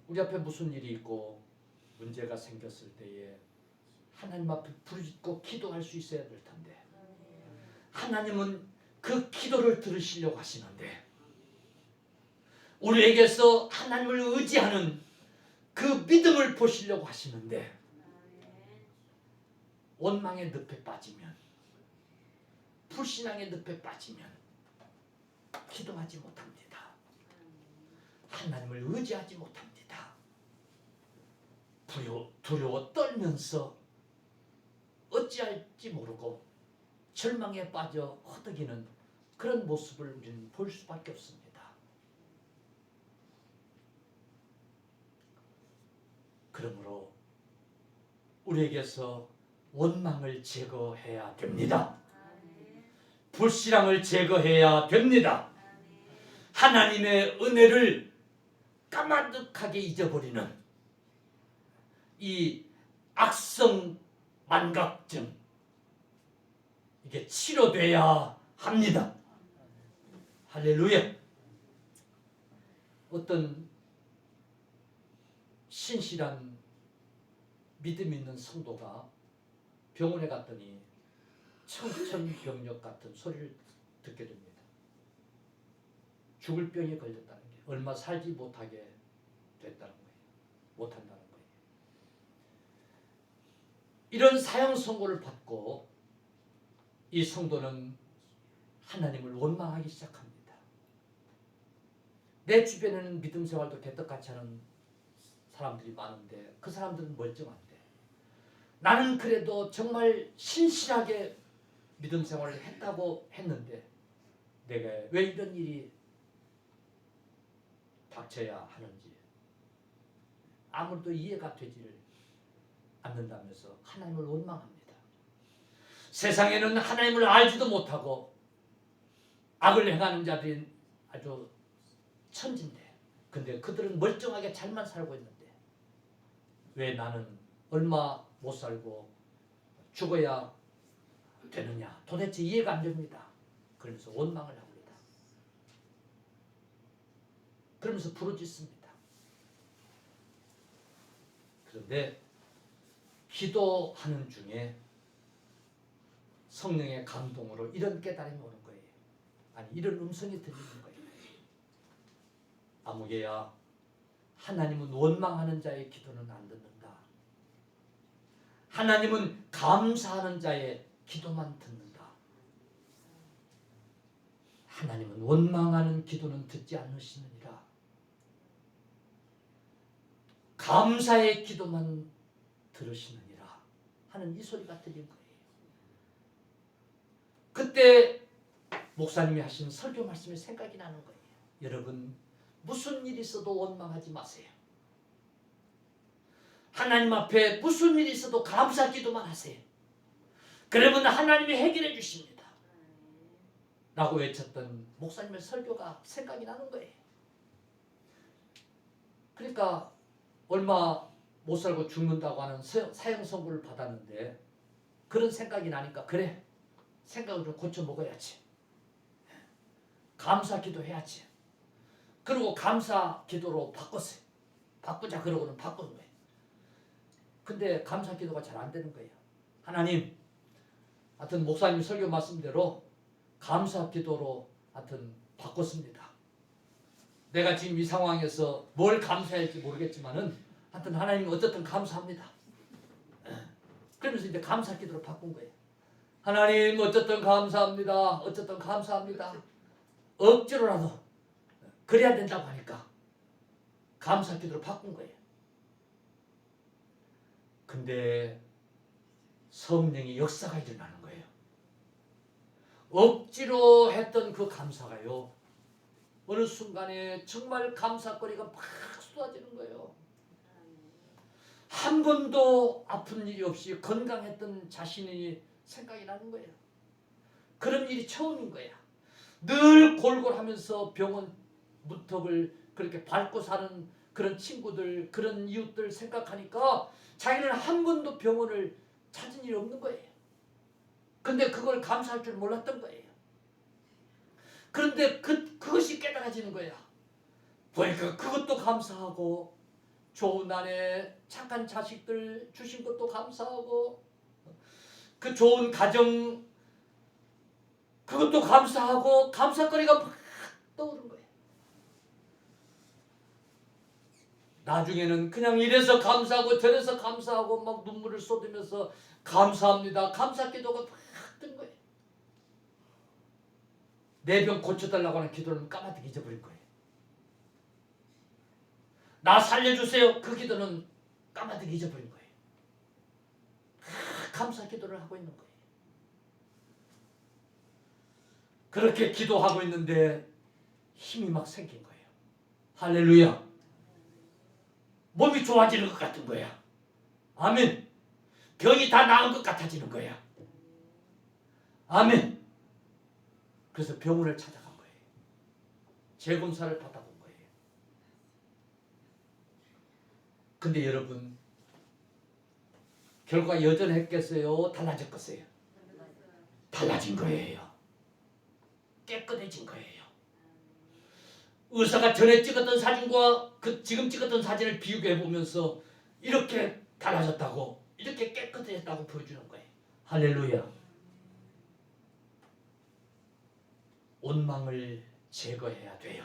우리 앞에 무슨 일이 있고 문제가 생겼을 때에 하나님 앞에 부르짖고 기도할 수 있어야 될 텐데, 하나님은 그 기도를 들으시려고 하시는데, 우리에게서 하나님을 의지하는 그 믿음을 보시려고 하시는데, 원망의 늪에 빠지면, 불신앙의 늪에 빠지면 기도하지 못합니다. 하나님을 의지하지 못합니다. 두려워 떨면서 어찌할지 모르고 절망에 빠져 허덕이는 그런 모습을 우리는 볼 수밖에 없습니다. 그러므로 우리에게서 원망을 제거해야 됩니다. 불신앙을 제거해야 됩니다. 하나님의 은혜를 까마득하게 잊어버리는 이 악성 만각증, 이게 치료돼야 합니다. 할렐루야. 어떤 신실한 믿음 있는 성도가 병원에 갔더니 청천벽력 같은 소리를 듣게 됩니다. 죽을 병에 걸렸다는 게, 얼마 살지 못하게 됐다는 거예요. 못한다는 거예요. 이런 사형 선고를 받고 이 성도는 하나님을 원망하기 시작합니다. 내 주변에는 믿음 생활도 개떡같이 하는 사람들이 많은데 그 사람들은 멀쩡한데 나는 그래도 정말 신실하게 믿음 생활을 했다고 했는데 내가 왜 이런 일이 닥쳐야 하는지 아무도 이해가 되지를 않는다면서 하나님을 원망합니다. 세상에는 하나님을 알지도 못하고 악을 행하는 자들이 아주 천진데, 근데 그들은 멀쩡하게 잘만 살고 있는데 왜 나는 얼마 못 살고 죽어야 되느냐, 도대체 이해가 안 됩니다. 그러면서 원망을 합니다. 그러면서 부르짖습니다. 그런데 기도하는 중에 성령의 감동으로 이런 깨달음이 오는 거예요. 아니, 이런 음성이 들리는 거예요. 아무개야, 하나님은 원망하는 자의 기도는 안 듣는다. 하나님은 감사하는 자의 기도만 듣는다. 하나님은 원망하는 기도는 듣지 않으시느니라. 감사의 기도만 들으시느니라 하는 이 소리가 들린 거예요. 그때 목사님이 하신 설교 말씀이 생각이 나는 거예요. 여러분, 무슨 일이 있어도 원망하지 마세요. 하나님 앞에 무슨 일이 있어도 감사 기도만 하세요. 그러면 하나님이 해결해 주십니다. 라고 외쳤던 목사님의 설교가 생각이 나는 거예요. 그러니까 얼마 못 살고 죽는다고 하는 사형 선고를 받았는데 그런 생각이 나니까 그래, 생각을 좀 고쳐 먹어야지. 감사 기도해야지. 그리고 감사 기도로 바꿨어요. 바꾸자 그러고는 바꾼 거예요. 근데 감사 기도가 잘 안 되는 거예요. 하나님, 하여튼 목사님 설교 말씀대로 감사 기도로 하여튼 바꿨습니다. 내가 지금 이 상황에서 뭘 감사할지 모르겠지만은 하여튼 하나님 어쨌든 감사합니다. 그러면서 이제 감사 기도로 바꾼 거예요. 하나님 어쨌든 감사합니다. 어쨌든 감사합니다. 억지로라도 그래야 된다고 하니까 감사 기도로 바꾼 거예요. 근데 성령의 역사가 일어나는 거예요. 억지로 했던 그 감사가요, 어느 순간에 정말 감사거리가 막 쏟아지는 거예요. 한 번도 아픈 일이 없이 건강했던 자신이 생각이 나는 거예요. 그런 일이 처음인 거야. 늘 골골하면서 병원 문턱을 그렇게 밟고 사는 그런 친구들, 그런 이웃들 생각하니까 자기는 한 번도 병원을 찾은 일이 없는 거예요. 근데 그걸 감사할 줄 몰랐던 거예요. 그런데 그것이 깨달아지는 거야. 보니까 그것도 감사하고, 좋은 아내, 착한 자식들 주신 것도 감사하고, 그 좋은 가정, 그것도 감사하고, 감사거리가 막 떠오른 거예요. 나중에는 그냥 이래서 감사하고 저래서 감사하고 막 눈물을 쏟으면서 감사합니다, 감사 기도가 막 뜬 거예요. 내 병 고쳐달라고 하는 기도는 까마득히 잊어버린 거예요. 나 살려주세요, 그 기도는 까마득히 잊어버린 거예요. 감사 기도를 하고 있는 거예요. 그렇게 기도하고 있는데 힘이 막 생긴 거예요. 할렐루야. 몸이 좋아지는 것 같은 거야. 아멘. 병이 다 나은 것 같아지는 거야. 아멘. 그래서 병원을 찾아간 거예요. 재검사를 받아본 거예요. 근데 여러분, 결과 여전했겠어요? 달라졌겠어요? 달라진 거예요. 깨끗해진 거예요. 의사가 전에 찍었던 사진과 지금 찍었던 사진을 비교해 보면서 이렇게 달라졌다고, 이렇게 깨끗해졌다고 보여주는 거예요. 할렐루야. 원망을 제거해야 돼요.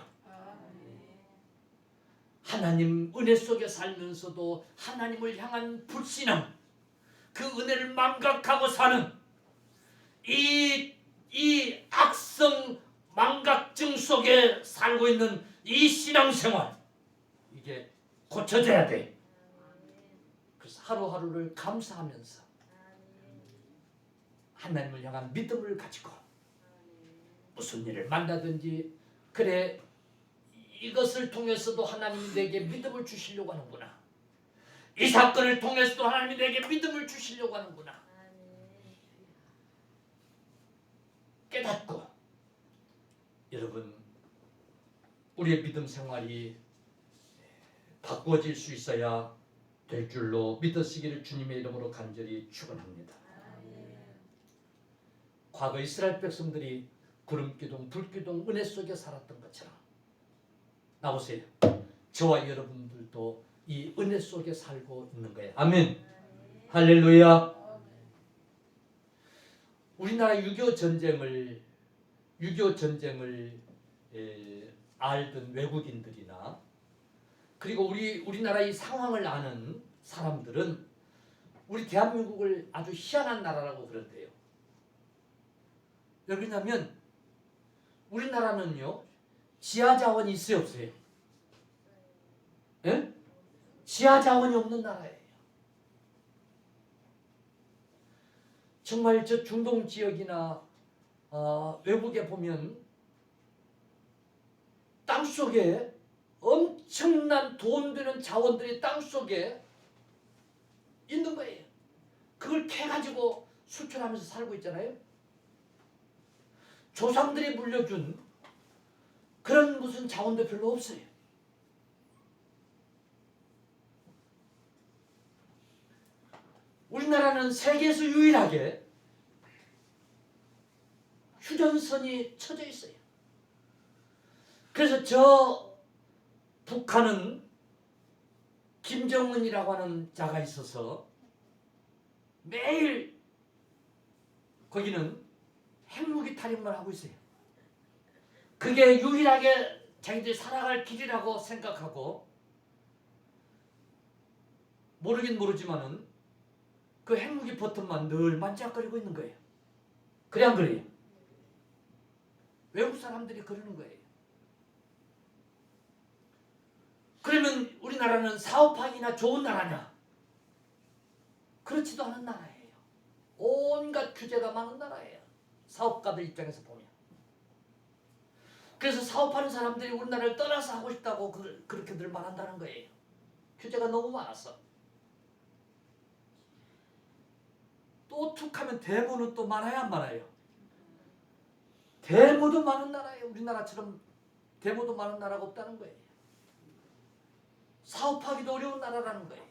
하나님 은혜 속에 살면서도 하나님을 향한 불신앙, 그 은혜를 망각하고 사는 이 악성 망각증 속에 살고 있는 이 신앙생활, 이게 고쳐져야 돼. 그래서 하루하루를 감사하면서 하나님을 향한 믿음을 가지고 무슨 일을 만나든지, 그래 이것을 통해서도 하나님이 내게 믿음을 주시려고 하는구나, 이 사건을 통해서도 하나님이 내게 믿음을 주시려고 하는구나 깨닫고, 여러분 우리의 믿음 생활이 바꾸어질 수 있어야 될 줄로 믿으시기를 주님의 이름으로 간절히 축원합니다. 과거 이스라엘 백성들이 구름기둥, 불기둥, 은혜 속에 살았던 것처럼 나오세요. 저와 여러분들도 이 은혜 속에 살고 있는 거예요. 아멘. 할렐루야. 우리나라 6.25 전쟁을 알던 외국인들이나, 그리고 우리나라 이 상황을 아는 사람들은 우리 대한민국을 아주 희한한 나라라고 그런대요. 왜냐하면 우리나라는요, 지하 자원이 있어요, 없어요? 예? 지하 자원이 없는 나라예요. 정말 저 중동 지역이나 외국에 보면 땅속에 엄청난 돈 되는 자원들이 땅속에 있는 거예요. 그걸 캐가지고 수출하면서 살고 있잖아요. 조상들이 물려준 그런 무슨 자원도 별로 없어요. 우리나라는 세계에서 유일하게 휴전선이 쳐져 있어요. 그래서 저 북한은 김정은이라고 하는 자가 있어서 매일 거기는 핵무기 타령만 하고 있어요. 그게 유일하게 자기들이 살아갈 길이라고 생각하고, 모르긴 모르지만은 그 핵무기 버튼만 늘 만지작거리고 있는 거예요. 그래 안 그래요? 외국 사람들이 그러는 거예요. 그러면 우리나라는 사업하기나 좋은 나라냐? 그렇지도 않은 나라예요. 온갖 규제가 많은 나라예요. 사업가들 입장에서 보면. 그래서 사업하는 사람들이 우리나라를 떠나서 하고 싶다고 그렇게들 말한다는 거예요. 규제가 너무 많아서. 또 툭하면 대모는 또 많아야 안 많아요? 대모도 많은 나라예요. 우리나라처럼 대모도 많은 나라가 없다는 거예요. 사업하기도 어려운 나라라는 거예요.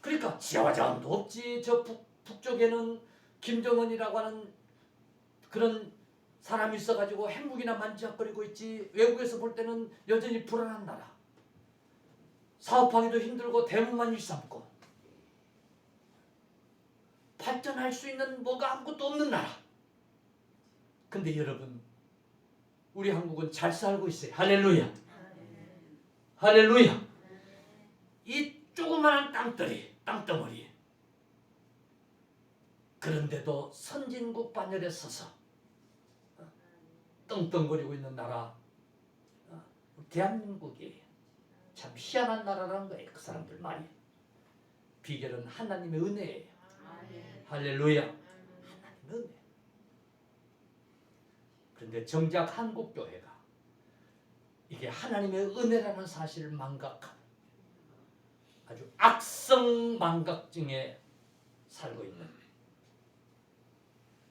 그러니까 지하와 자원도 없지. 저 북쪽에는 김정은이라고 하는 그런 사람이 있어가지고 핵무기나 만지작거리고 있지. 외국에서 볼 때는 여전히 불안한 나라. 사업하기도 힘들고 대문만 일삼고 발전할 수 있는 뭐가 아무것도 없는 나라. 근데 여러분, 우리 한국은 잘 살고 있어요. 할렐루야. 할렐루야. 이 조그마한 땅덩어리. 그런데도 선진국 반열에 서서 떵떵거리고 있는 나라, 대한민국이 참 희한한 나라라는 거예요. 그 사람들 말이. 비결은 하나님의 은혜예요. 할렐루야. 하나님의 은혜. 그런데 정작 한국교회가 이게 하나님의 은혜라는 사실을 망각한 아주 악성 망각증에 살고 있는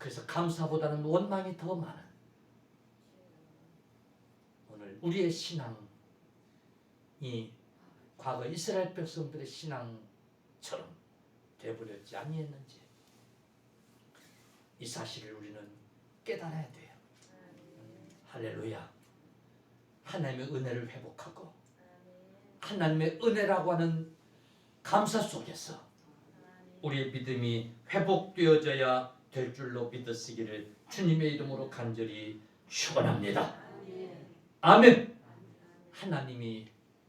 그래서 감사보다는 원망이 더 많은 오늘 우리의 신앙이 과거 이스라엘 백성들의 신앙처럼 되어버렸지 아니했는지 이 사실을 우리는 깨달아야 돼요. 할렐루야. 하나님의 은혜를 회복하고 하나님의 은혜라고 하는 감사 속에서 우리의 믿음이 회복되어져야 될 줄로 믿으시기를 주님의 이름으로 간절히 축원합니다. 아멘. 하나님이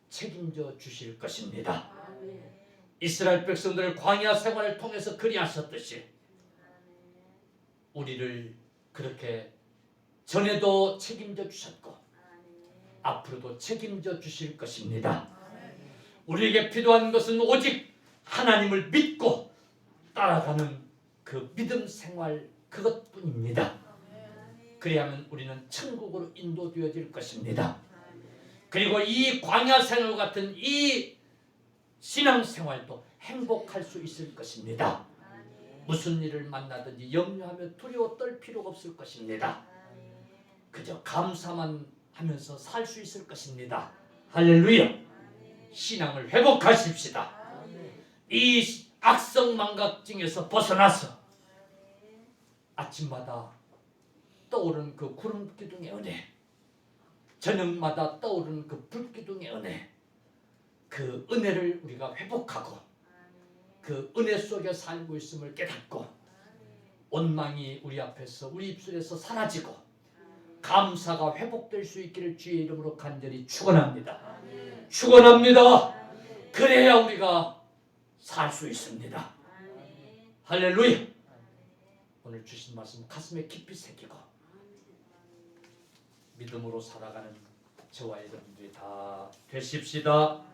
책임져 주실 것입니다. 이스라엘 백성들을 광야 생활을 통해서 그리하셨듯이 우리를 그렇게 전에도 책임져 주셨고 앞으로도 책임져 주실 것입니다. 우리에게 필요한 것은 오직 하나님을 믿고 따라가는 그 믿음 생활 그것뿐입니다. 그래야만 우리는 천국으로 인도되어질 것입니다. 그리고 이 광야 생활 같은 이 신앙 생활도 행복할 수 있을 것입니다. 무슨 일을 만나든지 염려하며 두려워 떨 필요가 없을 것입니다. 그저 감사만 하면서 살 수 있을 것입니다. 할렐루야. 신앙을 회복하십시다. 이 악성 망각증에서 벗어나서 아침마다 떠오르는 그 구름 기둥의 은혜, 저녁마다 떠오르는 그 불기둥의 은혜, 그 은혜를 우리가 회복하고 그 은혜 속에 살고 있음을 깨닫고 원망이 우리 앞에서 우리 입술에서 사라지고 감사가 회복될 수 있기를 주의 이름으로 간절히 축원합니다. 축원합니다. 그래야 우리가 살 수 있습니다. 할렐루야. 오늘 주신 말씀 가슴에 깊이 새기고 믿음으로 살아가는 저와 여러분들이 다 되십시다.